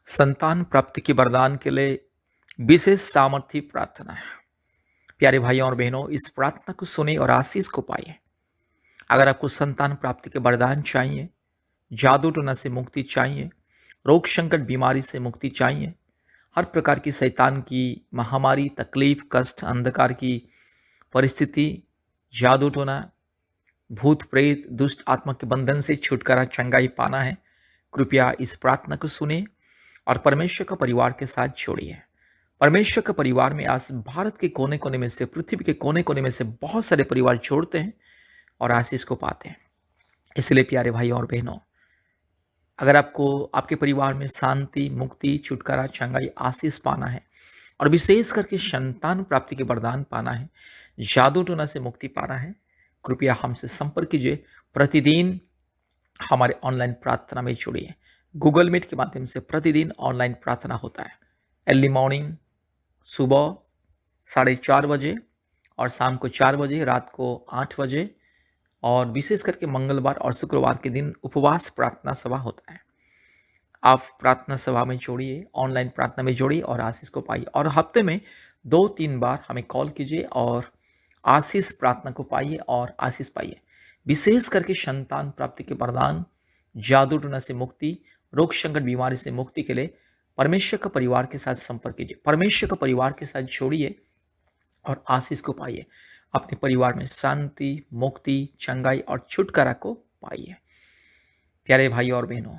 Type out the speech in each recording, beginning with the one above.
संतान प्राप्ति के वरदान के लिए विशेष सामर्थ्य प्रार्थना है। प्यारे भाइयों और बहनों, इस प्रार्थना को सुने और आशीष को पाइए। अगर आपको संतान प्राप्ति के वरदान चाहिए, जादू टोना से मुक्ति चाहिए, रोग संकट बीमारी से मुक्ति चाहिए, हर प्रकार की शैतान की महामारी, तकलीफ, कष्ट, अंधकार की परिस्थिति, जादू टोना, भूत प्रेत, दुष्ट आत्मा के बंधन से छुटकारा, चंगाई पाना है, कृपया इस प्रार्थना को सुने और परमेश्वर का परिवार के साथ जोड़िए। परमेश्वर के परिवार में आज भारत के कोने-कोने में से, पृथ्वी के कोने-कोने में से बहुत सारे परिवार जोड़ते हैं और आशीष को पाते हैं। इसलिए प्यारे भाइयों और बहनों, अगर आपको आपके परिवार में शांति, मुक्ति, छुटकारा, चंगाई, आशीष पाना है और विशेष करके संतान प्राप्ति के वरदान पाना है, जादू टोना से मुक्ति पाना है, कृपया हमसे संपर्क कीजिए। प्रतिदिन हमारे ऑनलाइन प्रार्थना में जुड़िए। गूगल मीट के माध्यम से प्रतिदिन ऑनलाइन प्रार्थना होता है। अर्ली मॉर्निंग, सुबह 4:30 बजे और शाम को 4 बजे, रात को 8 बजे और विशेष करके मंगलवार और शुक्रवार के दिन उपवास प्रार्थना सभा होता है। आप प्रार्थना सभा में जोड़िए, ऑनलाइन प्रार्थना में जोड़िए और आशीष को पाइए। और हफ्ते में 2-3 बार हमें कॉल कीजिए और आशीष प्रार्थना को पाइए और आशीष पाइए। विशेष करके संतान प्राप्ति के वरदान, जादू टोना से मुक्ति, रोग संकट बीमारी से मुक्ति के लिए परमेश्वर का परिवार के साथ संपर्क कीजिए। परमेश्वर का परिवार के साथ जोड़िए और आशीष को पाइए। अपने परिवार में शांति, मुक्ति, चंगाई और छुटकारा को पाइए। प्यारे भाई और बहनों,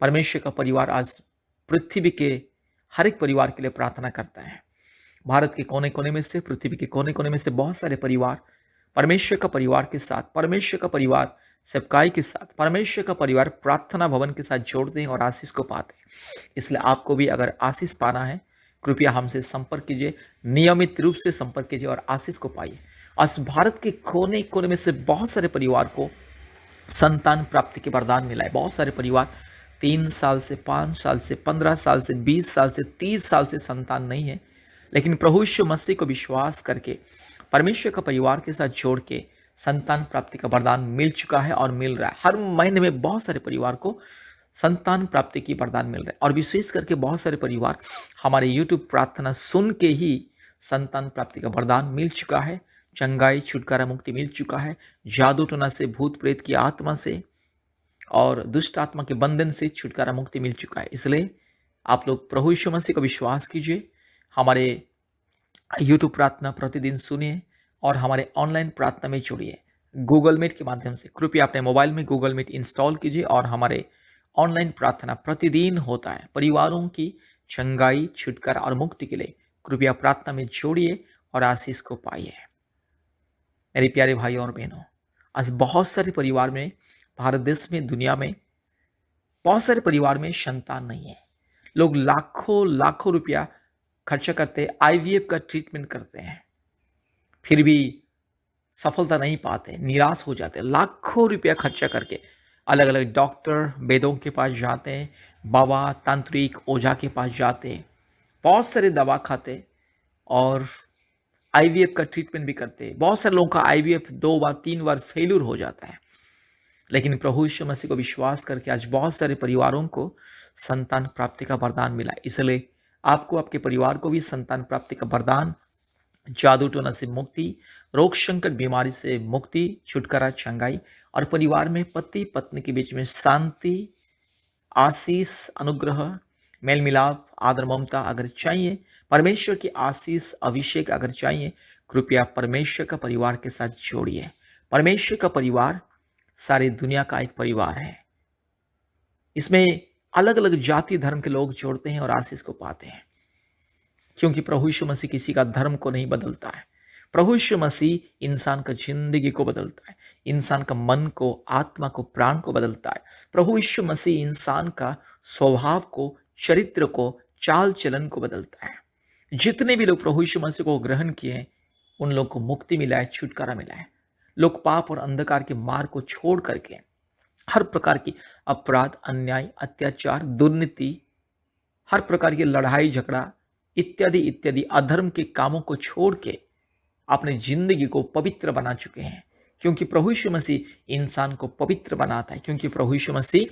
परमेश्वर का परिवार आज पृथ्वी के हर एक परिवार के लिए प्रार्थना करता है। भारत के कोने-कोने में से, पृथ्वी के कोने-कोने में से बहुत सारे परिवार परमेश्वर का परिवार के साथ, परमेश्वर का परिवार सेवकाई के साथ, परमेश्वर का परिवार प्रार्थना भवन के साथ जोड़ते हैं और आशीष को पाते हैं। इसलिए आपको भी अगर आशीष पाना है, कृपया हमसे संपर्क कीजिए, नियमित रूप से संपर्क कीजिए और आशीष को पाइए। आज भारत के कोने-कोने में से बहुत सारे परिवार को संतान प्राप्ति के वरदान मिला है। बहुत सारे परिवार 3 साल से, 5 साल से, 15 साल से, 20 साल से, 30 साल से संतान नहीं है, लेकिन प्रभु यीशु मसीह को विश्वास करके परमेश्वर का परिवार के साथ जोड़ के संतान प्राप्ति का वरदान मिल चुका है और मिल रहा है। हर महीने में बहुत सारे परिवार को संतान प्राप्ति की वरदान मिल रहा है और विशेष करके बहुत सारे परिवार हमारे यूट्यूब प्रार्थना सुन के ही संतान प्राप्ति का वरदान मिल चुका है, चंगाई, छुटकारा, मुक्ति मिल चुका है, जादू टोना से, भूत प्रेत की आत्मा से और दुष्ट आत्मा के बंधन से छुटकारा, मुक्ति मिल चुका है। इसलिए आप लोग प्रभु यीशु मसीह को विश्वास कीजिए, हमारे यूट्यूब प्रार्थना प्रतिदिन सुनिए और हमारे ऑनलाइन प्रार्थना में जुड़िए। गूगल मीट के माध्यम से कृपया अपने मोबाइल में गूगल मीट इंस्टॉल कीजिए और हमारे ऑनलाइन प्रार्थना प्रतिदिन होता है। परिवारों की चंगाई, छुटकारा और मुक्ति के लिए कृपया प्रार्थना में जोड़िए और आशीष को पाइए। मेरे प्यारे भाइयों और बहनों, आज बहुत सारे परिवार में, भारत देश में, दुनिया में बहुत सारे परिवार में संतान नहीं है। लोग लाखों लाखों रुपया खर्चा करते, आईवीएफ का ट्रीटमेंट करते हैं, फिर भी सफलता नहीं पाते, निराश हो जाते। लाखों रुपया खर्चा करके अलग अलग डॉक्टर, वेदों के पास जाते हैं, बाबा, तांत्रिक, ओझा के पास जाते हैं, बहुत सारे दवा खाते और आईवीएफ का ट्रीटमेंट भी करते हैं। बहुत सारे लोगों का आईवीएफ 2 बार 3 बार फेल्यूर हो जाता है, लेकिन प्रभु यीशु मसीह को विश्वास करके आज बहुत सारे परिवारों को संतान प्राप्ति का वरदान मिला। इसलिए आपको, आपके परिवार को भी संतान प्राप्ति का वरदान, जादू टोना से मुक्ति, रोग संकट बीमारी से मुक्ति, छुटकारा, चंगाई और परिवार में पति पत्नी के बीच में शांति, आशीष, अनुग्रह, मेल मिलाप, आदर, ममता अगर चाहिए, परमेश्वर की आशीष, अभिषेक अगर चाहिए, कृपया परमेश्वर का परिवार के साथ जोड़िए। परमेश्वर का परिवार सारी दुनिया का एक परिवार है। इसमें अलग अलग जाति धर्म के लोग जोड़ते हैं और आशीष को पाते हैं, क्योंकि प्रभु यीशु मसीह किसी का धर्म को नहीं बदलता है। प्रभु यीशु मसीह इंसान का जिंदगी को बदलता है, इंसान का मन को, आत्मा को, प्राण को बदलता है। प्रभु यीशु मसीह इंसान का स्वभाव को, चरित्र को, चाल चलन को बदलता है। जितने भी लोग प्रभु यीशु मसीह को ग्रहण किए हैं, उन लोग को मुक्ति मिला है, छुटकारा मिला है। लोग पाप और अंधकार के मार्ग को छोड़ करके हर प्रकार की अपराध, अन्याय, अत्याचार, दुर्नीति, हर प्रकार की लड़ाई झगड़ा इत्यादि इत्यादि अधर्म के कामों को छोड़ के अपनी जिंदगी को पवित्र बना चुके हैं, क्योंकि प्रभु यीशु मसीह इंसान को पवित्र बनाता है, क्योंकि प्रभु यीशु मसीह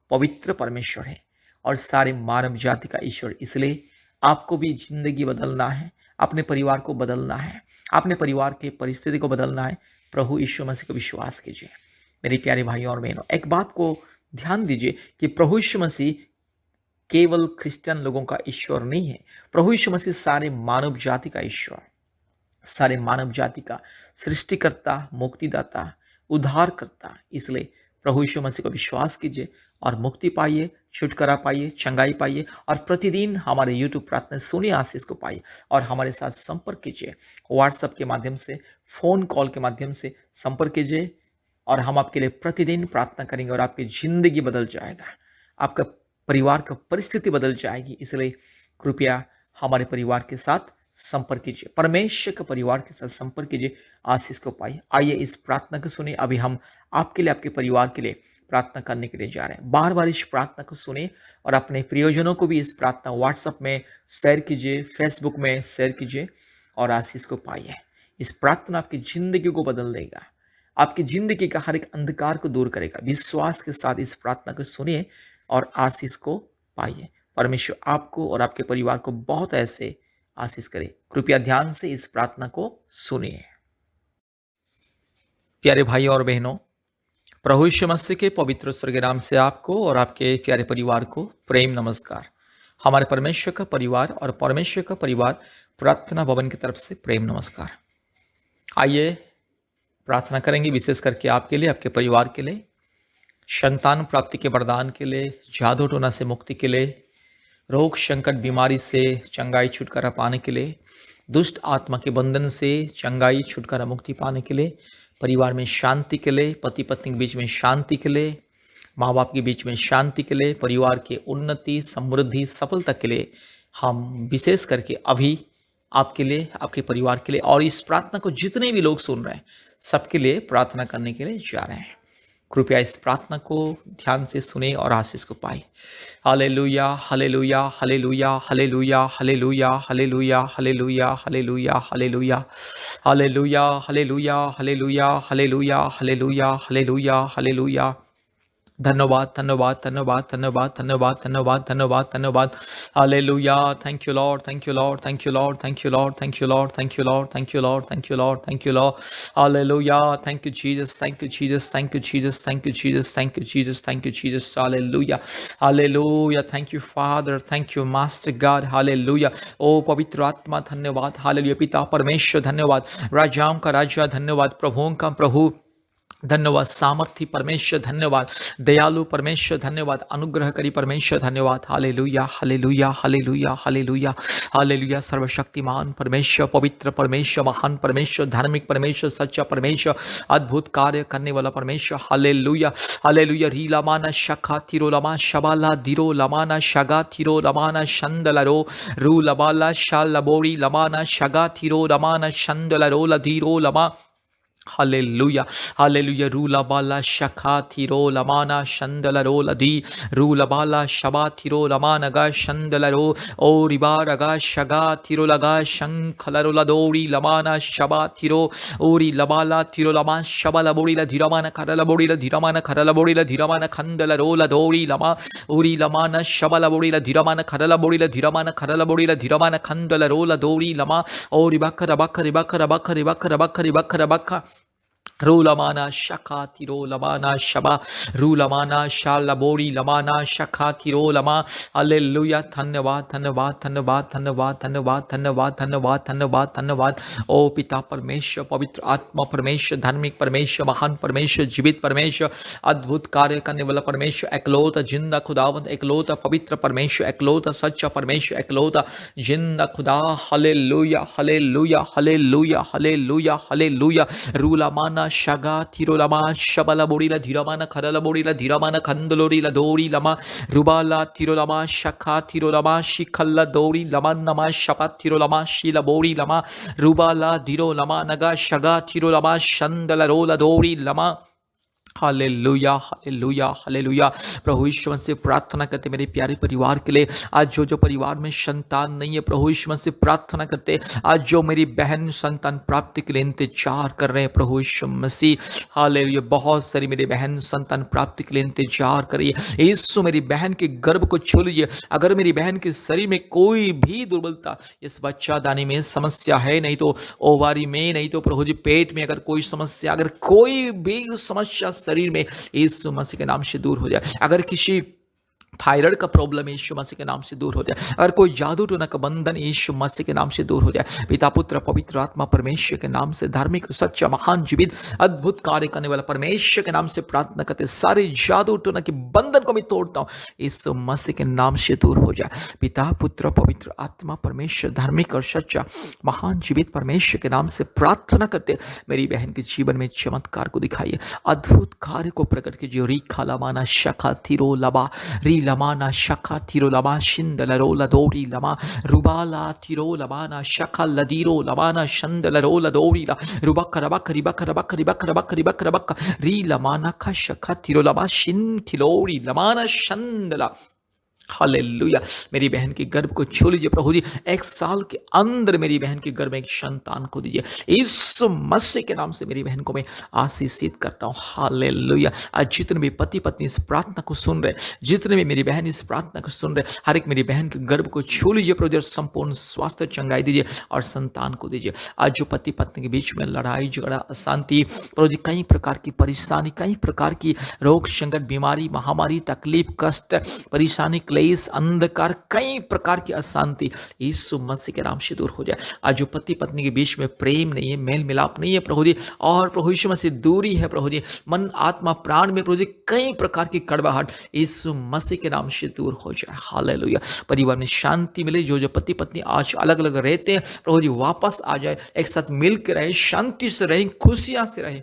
पवित्र परमेश्वर है और सारे मानव जाति का ईश्वर। इसलिए आपको भी जिंदगी बदलना है, अपने परिवार को बदलना है, अपने परिवार के परिस्थिति को बदलना है। प्रभु यीशु मसीह को विश्वास कीजिए। मेरे प्यारे भाइयों और बहनों, एक बात को ध्यान दीजिए कि प्रभु यीशु मसीह केवल क्रिश्चियन लोगों का ईश्वर नहीं है। प्रभु यीशु मसीह सारे मानव जाति का ईश्वर, सारे मानव जाति का सृष्टिकर्ता, मुक्तिदाता, उद्धारकर्ता। इसलिए प्रभु यीशु मसीह को विश्वास कीजिए और मुक्ति पाइए, छुटकारा पाइए, चंगाई पाइए और प्रतिदिन हमारे यूट्यूब प्रार्थना सुनिए, आशीष को पाइए और हमारे साथ संपर्क कीजिए। व्हाट्सएप के माध्यम से, फोन कॉल के माध्यम से संपर्क कीजिए और हम आपके लिए प्रतिदिन प्रार्थना करेंगे और आपकी जिंदगी बदल जाएगा, आपका परिवार का परिस्थिति बदल जाएगी। इसलिए कृपया हमारे परिवार के साथ संपर्क कीजिए, परमेश्वर के परिवार के साथ संपर्क कीजिए, आशीष को पाइए। आइए इस प्रार्थना को सुनिए। अभी हम आपके लिए, आपके परिवार के लिए प्रार्थना करने के लिए जा रहे हैं। बार बार इस प्रार्थना को सुनिए और अपने प्रियजनों को भी इस प्रार्थना व्हाट्सएप में शेयर कीजिए, फेसबुक में शेयर कीजिए और आशीष को पाइए। इस प्रार्थना आपकी जिंदगी को बदल देगा, आपकी जिंदगी का हर एक अंधकार को दूर करेगा। विश्वास के साथ इस प्रार्थना को सुनिए और आशीष को पाइए। परमेश्वर आपको और आपके परिवार को बहुत ऐसे आशीष करे। कृपया ध्यान से इस प्रार्थना को सुनिए। प्यारे भाई और बहनों, प्रभु यीशु मसीह के पवित्र स्वर्गीय नाम से आपको और आपके प्यारे परिवार को प्रेम नमस्कार। हमारे परमेश्वर का परिवार और परमेश्वर का परिवार प्रार्थना भवन की तरफ से प्रेम नमस्कार। आइए प्रार्थना करेंगे, विशेष करके आपके लिए, आपके परिवार के लिए, संतान प्राप्ति के वरदान के लिए, जादू टोना से मुक्ति के लिए, रोग संकट बीमारी से चंगाई छुटकारा पाने के लिए, दुष्ट आत्मा के बंधन से चंगाई छुटकारा मुक्ति पाने के लिए, परिवार में शांति के लिए, पति पत्नी के बीच में शांति के लिए, माँ बाप के बीच में शांति के लिए, परिवार के उन्नति, समृद्धि, सफलता के लिए हम विशेष करके अभी आपके लिए, आपके परिवार के लिए और इस प्रार्थना को जितने भी लोग सुन रहे हैं सबके लिए प्रार्थना करने के लिए जा रहे हैं। कृपया इस प्रार्थना को ध्यान से सुने और आशीष को पाए। Hallelujah, hallelujah, hallelujah, hallelujah, hallelujah, hallelujah, hallelujah, hallelujah, hallelujah, hallelujah, hallelujah, hallelujah, hallelujah, hallelujah, hallelujah, hallelujah. धन्यवाद, धन्यवाद, धन्यवाद, धन्यवाद, धन्यवाद, धन्यवाद, धन्यवाद, धन्यवाद। Hallelujah. Thank you Lord, thank you Lord, thank you Lord, thank you Lord, thank you Lord, thank you Lord, thank you Lord, thank you Lord, thank you Lord. Hallelujah. Thank you Jesus, thank you Jesus, thank you Jesus, thank you Jesus, thank you Jesus, thank you Jesus. Hallelujah, hallelujah. Thank you father, thank you master God. Hallelujah. ओ पवित्र आत्मा धन्यवाद। Hallelujah. पिता परमेश्वर धन्यवाद, राजाओं का राजा धन्यवाद, प्रभुओं का प्रभु धन्यवाद, सामर्थी परमेश्वर धन्यवाद, दयालु परमेश्वर धन्यवाद, अनुग्रहकारी परमेश्वर धन्यवाद। Hallelujah, hallelujah, hallelujah, hallelujah, hallelujah. सर्वशक्तिमान परमेश्वर, पवित्र परमेश्वर, महान परमेश्वर, धार्मिक परमेश्वर, सच्चा परमेश्वर, अद्भुत कार्य करने वाला परमेश्वर। Hallelujah, hallelujah. रीला माना शखा थिरो लमा शबाला दिरो लमाना शगा थिरो लमाना शंदलरो रू लबाला शालबोरी लमाना शगा थिरो लमाना शंदलरो लधीरो लमा। Hallelujah, hallelujah. रूला बाला शखा थिरो लमाना शंदल रो लधी रूला बाला शबा थिरो लमानगा शंदल रो ओ रिबा रगा शगा थिरो लगा शंखलरो लदोरी लमाना शबा थिरो ओरी लबाला थिरो लमा शबा लबोरी लधिरमान खरल बोरी लधिरमान खरल बोरी लधिरमान खंदल रो लदोरी लमा ओरी लमाना शबा लबोरी लधिरमान खरल बोरी लधिरमान खरल बोरी लधिरमान खंदल रो लदोरी लमा ओ रिबख रबख रिबख रबख रिबख रबख रिबख रबख रूलमाना शखा थिरो लमाना शबा रूलमाना शालबोरी लमाना शखा थिरो लमा। हालेलुया। धन्यवाद, धन्यवाद, धन्यवाद, धन्यवाद, धन्यवाद, धन्यवाद, धन्यवाद, धन्यवाद, धन्यवाद। ओ पिता परमेश्वर, पवित्र आत्मा परमेश्वर, धार्मिक परमेश्वर, महान परमेश्वर, जीवित परमेश्वर, अद्भुत कार्य करने वाला परमेश्वर, एकलौता जिंदा खुदावंत, एकलौता पवित्र परमेश्वर, एकलौता सच्चा परमेश्वर, एकलौता जिंदा खुदा। Hallelujah, hallelujah, hallelujah, hallelujah, hallelujah. रूलमाना शगा थिरो लमा शबला बोरीला धीरमाना खरला बोरीला धीरमाना खंदलोरीला दोरी लमा रुबाला थिरो लमा शखा थिरो लमा शिखल्ला दोरी लमा नमा शपा थिरो लमा शीला बोरी लमा रुबाला धीरो लमा नगा शगा थिरो लमा शंदला रोला दोरी लमा। Hallelujah, hallelujah, hallelujah. प्रभु यीशु मसीह से प्रार्थना करते मेरे प्यारे परिवार के लिए। आज जो परिवार में संतान नहीं है, प्रभु यीशु मसीह से प्रार्थना करते। आज जो मेरी बहन संतान प्राप्ति के लिए इंतजार कर रहे हैं, प्रभु यीशु मसीह, हालेलुया। बहुत सारी मेरी बहन संतान प्राप्ति के लिए इंतजार कर रही है। यीशु मेरी बहन के गर्भ को छू लीजिए। अगर मेरी बहन के शरीर में कोई भी दुर्बलता, इस बच्चादानी में समस्या है, नहीं तो ओवारी में, नहीं तो प्रभु जी पेट में अगर कोई समस्या, अगर कोई भी समस्या शरीर में, यीशु मसीह के नाम से दूर हो जाए। अगर किसी थायराइड का प्रॉब्लम यीशु मसीह के नाम से दूर हो जाए। अगर कोई जादू टोना का बंधन यीशु मसीह के नाम से दूर हो जाए। पिता पुत्र पवित्र आत्मा परमेश्वर के नाम से धार्मिक सच्चा महान जीवित अद्भुत कार्य करने वाला परमेश्वर के नाम से प्रार्थना करते, सारे जादू टोना के बंधन को मैं तोड़ता हूँ, यीशु मसीह के नाम से दूर हो जाए। पिता पुत्र पवित्र आत्मा परमेश्वर धार्मिक और सच्चा महान जीवित परमेश्वर के नाम से प्रार्थना करते, मेरी बहन के जीवन में चमत्कार को दिखाइए, अद्भुत कार्य को प्रकट कीजिए। री खाला माना शखा थिरो लबा री lamana shaka tiro lama shindalaro ladori lama rubala tiro lamana shaka ladiro lamana shandalaro ladori la rubaka rabaka ribaka rabaka ribaka rabaka ribaka rabaka ri lamana ka shaka tiro lama shin tilori lamana shandala। Hallelujah. मेरी बहन के गर्भ को छू लीजिए प्रभु जी। 1 साल के अंदर मेरी बहन के गर्भ में एक संतान को दीजिए, यीशु मसीह के नाम से मेरी बहन को मैं आशीषित करता हूँ। हालेलुया। आज जितने भी पति पत्नी इस प्रार्थना को सुन रहे, जितने भी मेरी बहन इस प्रार्थना को सुन रहे, हर एक मेरी बहन के गर्भ को छू लीजिए प्रभु जी, और संपूर्ण स्वास्थ्य चंगाई दीजिए और संतान को दीजिए। आज जो पति पत्नी के बीच में लड़ाई झगड़ा अशांति, प्रभु जी कई प्रकार की परेशानी, कई प्रकार की रोग संकट बीमारी महामारी तकलीफ कष्ट परेशानी क्लेश अंधकार कई प्रकार की अशांति यीशु मसीह के नाम से दूर हो जाए। आज जो पति पत्नी के बीच में प्रेम नहीं है, मेल मिलाप नहीं है प्रभु जी, और प्रभु यीशु मसीह दूरी है प्रभु जी, मन आत्मा प्राण में प्रभु जी कई प्रकार की कड़वाहट यीशु मसीह के नाम से दूर हो जाए। हालेलुया। परिवार में शांति मिले। जो जो पति पत्नी आज अलग अलग रहते हैं प्रभु जी वापस आ जाए, एक साथ मिल के रहे, शांति से रहे, खुशियां से रहे।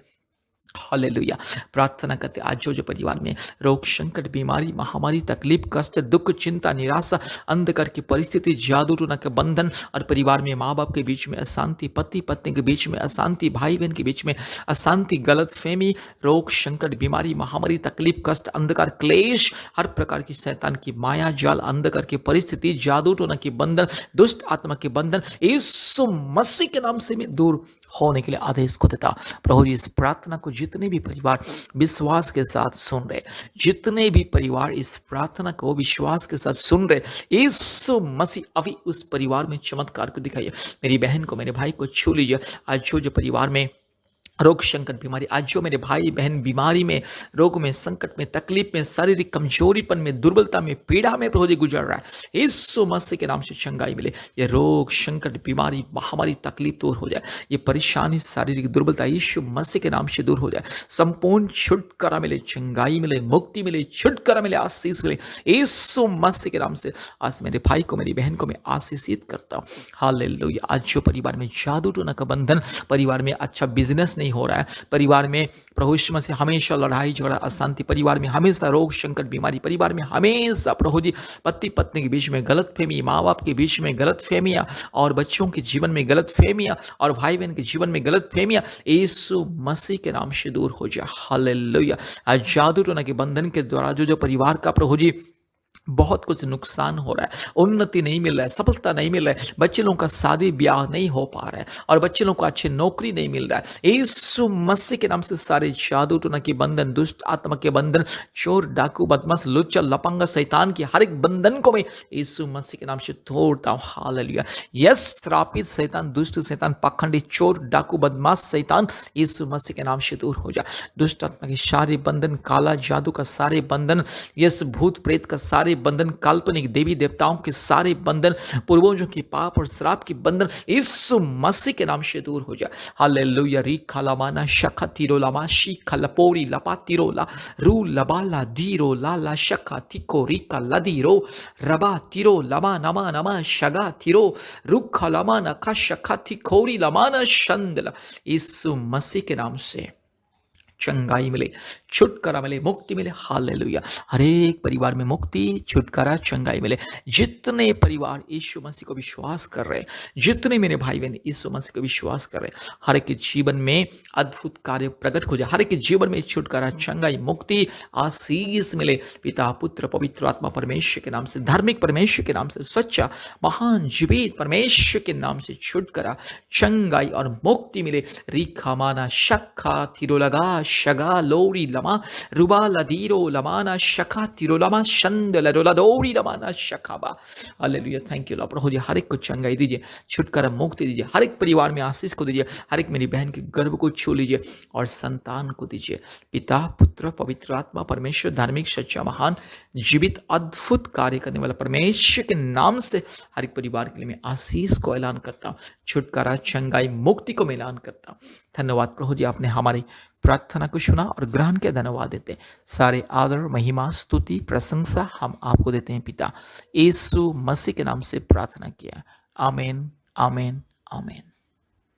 हालेलुया। प्रार्थना करते आज जो जो परिवार में रोग संकट बीमारी महामारी तकलीफ कष्ट दुख चिंता निराशा अंधकार की परिस्थिति जादू टोना के बंधन, और परिवार में माँ बाप के बीच में अशांति, पति पत्नी के बीच में अशांति, भाई बहन के बीच में अशांति, गलत फहमी, रोग संकट बीमारी महामारी तकलीफ कष्ट अंधकार क्लेश, हर प्रकार की शैतान की माया जाल अंधकार की परिस्थिति जादू टोना की बंधन दुष्ट आत्मा के बंधन यीशु मसीह के नाम से मैं दूर होने के लिए आदेश को देता। प्रभु जी इस प्रार्थना को जितने भी परिवार विश्वास के साथ सुन रहे, जितने भी परिवार इस प्रार्थना को विश्वास के साथ सुन रहे, यीशु मसीह अभी उस परिवार में चमत्कार को दिखाइए। मेरी बहन को मेरे भाई को छू लीजिए। आज जो जो परिवार में रोग संकट बीमारी, आज जो मेरे भाई बहन बीमारी में रोग में संकट में तकलीफ में शारीरिक कमजोरीपन में दुर्बलता में पीड़ा में प्रभु जी गुजर रहा है, यीशु मसीह के नाम से चंगाई मिले। ये रोग संकट बीमारी महामारी तकलीफ दूर हो जाए, ये परेशानी शारीरिक दुर्बलता यीशु मसीह के नाम से दूर हो जाए। संपूर्ण छुटकारा मिले, चंगाई मिले, मुक्ति मिले, छुटकारा मिले, आशीष मिले यीशु मसीह के नाम से। आज मेरे भाई को मेरी बहन को मैं आशीषित करता हूँ। हालेलुया। आज जो परिवार में जादू टोना का बंधन, परिवार में अच्छा बिजनेस नहीं हो रहा है, परिवार में प्रभु यीशु मसीह हमेशा लड़ाई झगड़ा अशांति, परिवार में हमेशा रोग संकट बीमारी, परिवार में हमेशा प्रभु जी पति पत्नी के बीच में गलतफहमी, माँ बाप के बीच में गलतफहमियां, और बच्चों के जीवन में गलतफहमियां, और भाई बहन के जीवन में गलतफहमियां यीशु मसीह के नाम से दूर हो जाए। हालेलुया। आज जादू टोना के बंधन के द्वारा जो जो परिवार का प्रभु जी बहुत कुछ नुकसान हो रहा है, उन्नति नहीं मिल रहा है, सफलता नहीं मिल रहा है, बच्चे लोगों का शादी ब्याह नहीं हो पा रहा है, और बच्चे लोगों को अच्छी नौकरी नहीं मिल रहा है, यीशु मसीह के नाम से सारे जादू टोना के बंधन दुष्ट आत्मा के बंधन चोर डाकू बदमाश लुच्चा लपंगा शैतान की हर एक बंधन को मैं यीशु मसीह के नाम से तोड़ता हूँ। हालेलुया। यस श्रापित शैतान दुष्ट शैतान पाखंडी चोर डाकू बदमाश शैतान यीशु मसीह के नाम से दूर हो जा। दुष्ट आत्मा के सारे बंधन, काला जादू का सारे बंधन, यस भूत प्रेत का सारे बंधन, काल्पनिक देवी देवताओं के सारे बंधन, पूर्वजों की पाप और श्राप की बंधन यीशु मसीह के नाम से दूर हो जाए। हालेलुया। री खालामाना शखा तिरो लामा शी खलपोरी लपा तिरो ला रू लबाला दीरो लाला शखा तिको रिका लदीरो रबा तिरो लमा नमा नमा शगा तिरो रुखा लमा नखा शखा तिकोरी लमाना शंदला। यीशु मसीह के नाम से चंगाई मिले, छुटकारा मिले, मुक्ति मिले। हालेलुया! हर एक परिवार में मुक्ति, छुटकारा, चंगाई मिले। जितने परिवार यीशु मसीह को विश्वास कर रहे हैं, जितने मेरे भाई-बहन यीशु मसीह को विश्वास कर रहे हैं, हर एक के जीवन में अद्भुत कार्य प्रकट हो जाए। हर एक के जीवन में छुटकारा, चंगाई, मुक्ति, आशीष मिले। पिता, पुत्र, पवित्र आत्मा परमेश्वर के नाम से, धार्मिक परमेश्वर के नाम से, सच्चा, महान, जीवित परमेश्वर के नाम से छुटकारा, चंगाई और मुक्ति मिले। रिखा माना शक्खा थिरोलगा शगा लोरी लमा रुबा लदीरो लमाना शखा थिरोलमा शंद लरोलादोरी लमाना शखाबा। हालेलुया! Thank you lord. प्रभु जी हर एक को चंगाई दीजिए, छुटकारा, मुक्ति दीजिए। हर एक परिवार में आशीष को दीजिए। हर एक मेरी बहन के गर्भ को छू लीजिए और संतान को दीजिए। पिता, पुत्र, पवित्र आत्मा परमेश्वर, धार्मिक, सच्चा, महान, जीवित, अद्भुत कार्य करने वाला परमेश्वर के नाम से हर एक परिवार के लिए मैं आशीष को ऐलान करता हूँ। छुटकारा, चंगाई, मुक्ति को मैं ऐलान करता हूँ। धन्यवाद प्रभु जी, आपने हमारी प्रार्थना को सुना और ग्रहण किया। धन्यवाद देते हैं। सारे आदर, महिमा, स्तुति, प्रशंसा हम आपको देते हैं पिता। यीशु मसीह के नाम से प्रार्थना किया। आमीन, आमीन, आमीन।